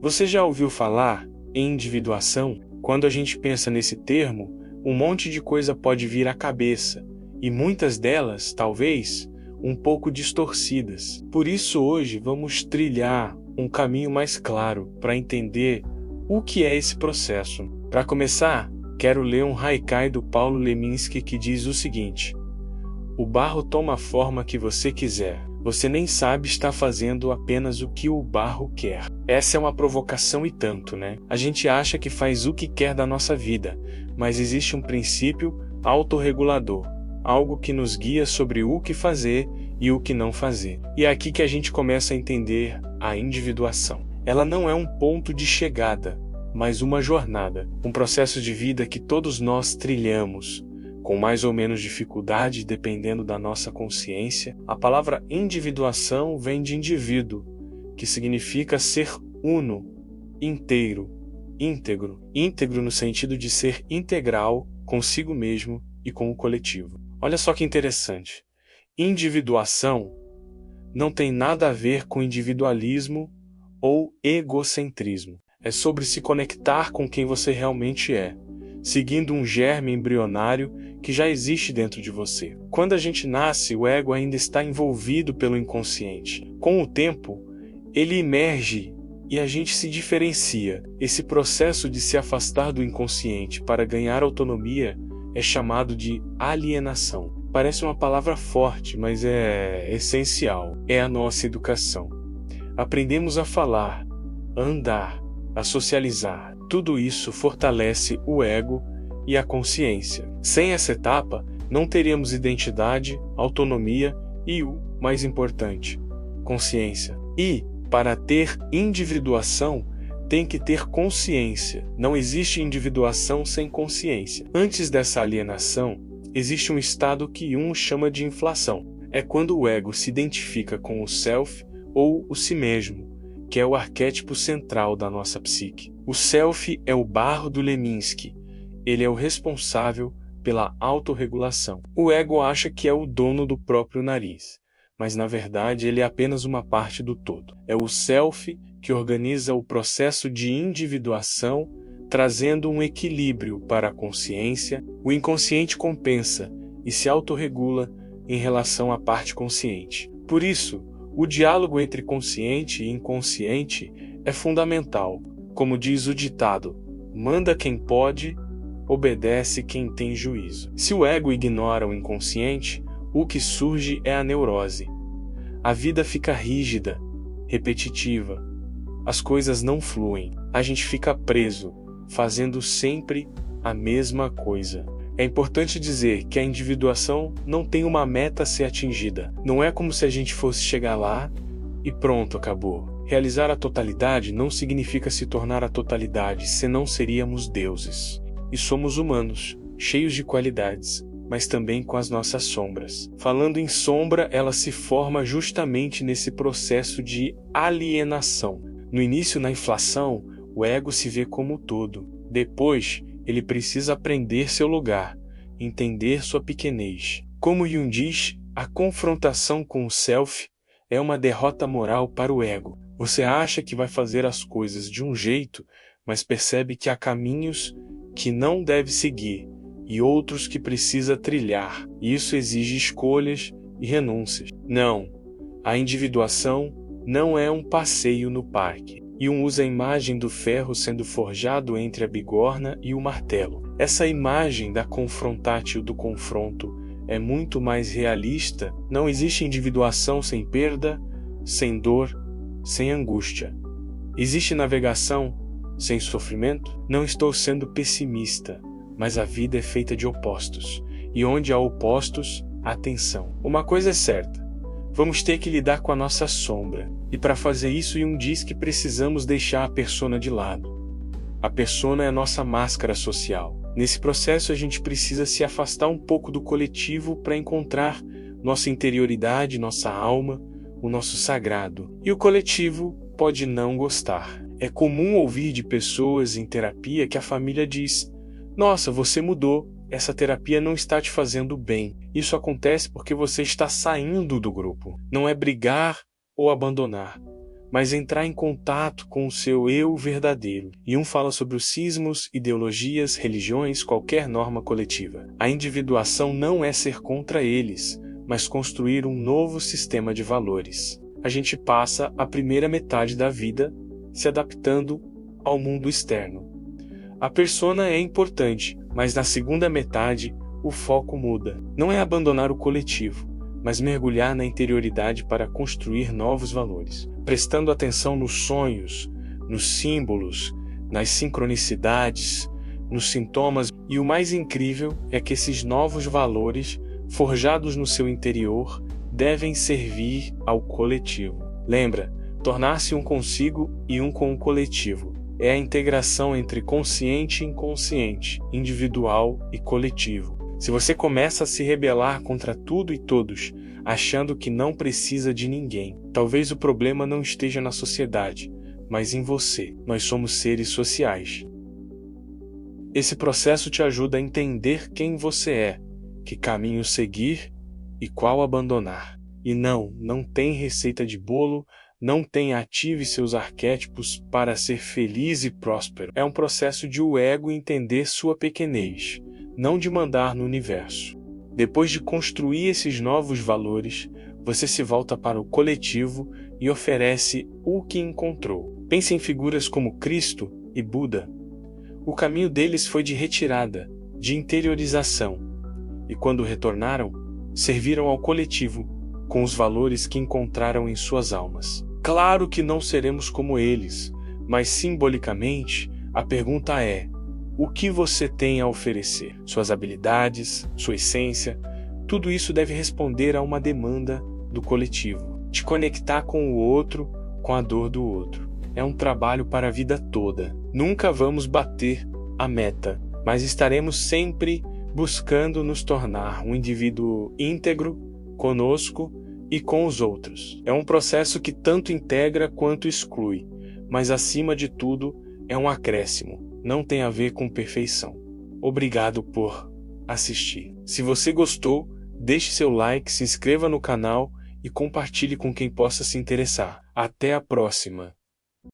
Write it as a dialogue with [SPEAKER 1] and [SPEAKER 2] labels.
[SPEAKER 1] Você já ouviu falar em individuação? Quando a gente pensa nesse termo, um monte de coisa pode vir à cabeça, e muitas delas, talvez, um pouco distorcidas. Por isso hoje vamos trilhar um caminho mais claro para entender o que é esse processo. Para começar, quero ler um haikai do Paulo Leminski que diz o seguinte: o barro toma a forma que você quiser. Você nem sabe estar fazendo apenas o que o barro quer. Essa é uma provocação e tanto, né? A gente acha que faz o que quer da nossa vida, mas existe um princípio autorregulador, algo que nos guia sobre o que fazer e o que não fazer. E é aqui que a gente começa a entender a individuação. Ela não é um ponto de chegada, mas uma jornada, um processo de vida que todos nós trilhamos, com mais ou menos dificuldade dependendo da nossa consciência. A palavra individuação vem de indivíduo, que significa ser uno, inteiro, íntegro. Íntegro no sentido de ser integral consigo mesmo e com o coletivo. Olha só que interessante. Individuação não tem nada a ver com individualismo ou egocentrismo. É sobre se conectar com quem você realmente é, seguindo um germe embrionário que já existe dentro de você. Quando a gente nasce, o ego ainda está envolvido pelo inconsciente. Com o tempo, ele emerge e a gente se diferencia. Esse processo de se afastar do inconsciente para ganhar autonomia é chamado de alienação. Parece uma palavra forte, mas é essencial. É a nossa educação. Aprendemos a falar, a andar, a socializar. Tudo isso fortalece o ego e a consciência. Sem essa etapa, não teríamos identidade, autonomia e o mais importante, consciência. E, para ter individuação, tem que ter consciência. Não existe individuação sem consciência. Antes dessa alienação, existe um estado que Jung chama de inflação. É quando o ego se identifica com o self ou o si mesmo, que é o arquétipo central da nossa psique. O self é o barro do Leminski. Ele é o responsável pela autorregulação. O ego acha que é o dono do próprio nariz, mas na verdade ele é apenas uma parte do todo. É o self que organiza o processo de individuação, trazendo um equilíbrio para a consciência. O inconsciente compensa e se autorregula em relação à parte consciente. Por isso, o diálogo entre consciente e inconsciente é fundamental. Como diz o ditado, manda quem pode, obedece quem tem juízo. Se o ego ignora o inconsciente, o que surge é a neurose. A vida fica rígida, repetitiva. As coisas não fluem. A gente fica preso, fazendo sempre a mesma coisa. É importante dizer que a individuação não tem uma meta a ser atingida. Não é como se a gente fosse chegar lá e pronto, acabou. Realizar a totalidade não significa se tornar a totalidade, senão seríamos deuses. E somos humanos, cheios de qualidades, mas também com as nossas sombras. Falando em sombra, ela se forma justamente nesse processo de alienação. No início, na inflação, o ego se vê como todo. Depois, ele precisa aprender seu lugar, entender sua pequenez. Como Jung diz, a confrontação com o self é uma derrota moral para o ego. Você acha que vai fazer as coisas de um jeito, mas percebe que há caminhos que não deve seguir e outros que precisa trilhar. Isso exige escolhas e renúncias. Não, a individuação não é um passeio no parque. Jung usa a imagem do ferro sendo forjado entre a bigorna e o martelo. Essa imagem da confrontátil do confronto é muito mais realista. Não existe individuação sem perda, sem dor, sem angústia. Existe navegação sem sofrimento? Não estou sendo pessimista, mas a vida é feita de opostos. E onde há opostos, há tensão. Uma coisa é certa. Vamos ter que lidar com a nossa sombra. E para fazer isso, Jung diz que precisamos deixar a persona de lado. A persona é a nossa máscara social. Nesse processo, a gente precisa se afastar um pouco do coletivo para encontrar nossa interioridade, nossa alma, o nosso sagrado. E o coletivo pode não gostar. É comum ouvir de pessoas em terapia que a família diz: nossa, você mudou, essa terapia não está te fazendo bem. Isso acontece porque você está saindo do grupo. Não é brigar ou abandonar, mas entrar em contato com o seu eu verdadeiro. E um fala sobre os cismos, ideologias, religiões, qualquer norma coletiva. A individuação não é ser contra eles, mas construir um novo sistema de valores. A gente passa a primeira metade da vida se adaptando ao mundo externo. A persona é importante, mas na segunda metade o foco muda. Não é abandonar o coletivo, mas mergulhar na interioridade para construir novos valores, prestando atenção nos sonhos, nos símbolos, nas sincronicidades, nos sintomas. E o mais incrível é que esses novos valores, forjados no seu interior, devem servir ao coletivo. Lembra, tornar-se um consigo e um com o coletivo. É a integração entre consciente e inconsciente, individual e coletivo. Se você começa a se rebelar contra tudo e todos, achando que não precisa de ninguém, talvez o problema não esteja na sociedade, mas em você. Nós somos seres sociais. Esse processo te ajuda a entender quem você é, que caminho seguir e qual abandonar. E não tem receita de bolo, não tem ative seus arquétipos para ser feliz e próspero. É um processo de o ego entender sua pequenez, não de mandar no universo. Depois de construir esses novos valores, você se volta para o coletivo e oferece o que encontrou. Pense em figuras como Cristo e Buda. O caminho deles foi de retirada, de interiorização, e quando retornaram, serviram ao coletivo com os valores que encontraram em suas almas. Claro que não seremos como eles, mas simbolicamente a pergunta é: o que você tem a oferecer? Suas habilidades, sua essência, tudo isso deve responder a uma demanda do coletivo. Te conectar com o outro, com a dor do outro. É um trabalho para a vida toda. Nunca vamos bater a meta, mas estaremos sempre buscando nos tornar um indivíduo íntegro conosco e com os outros. É um processo que tanto integra quanto exclui, mas acima de tudo é um acréscimo. Não tem a ver com perfeição. Obrigado por assistir. Se você gostou, deixe seu like, se inscreva no canal e compartilhe com quem possa se interessar. Até a próxima!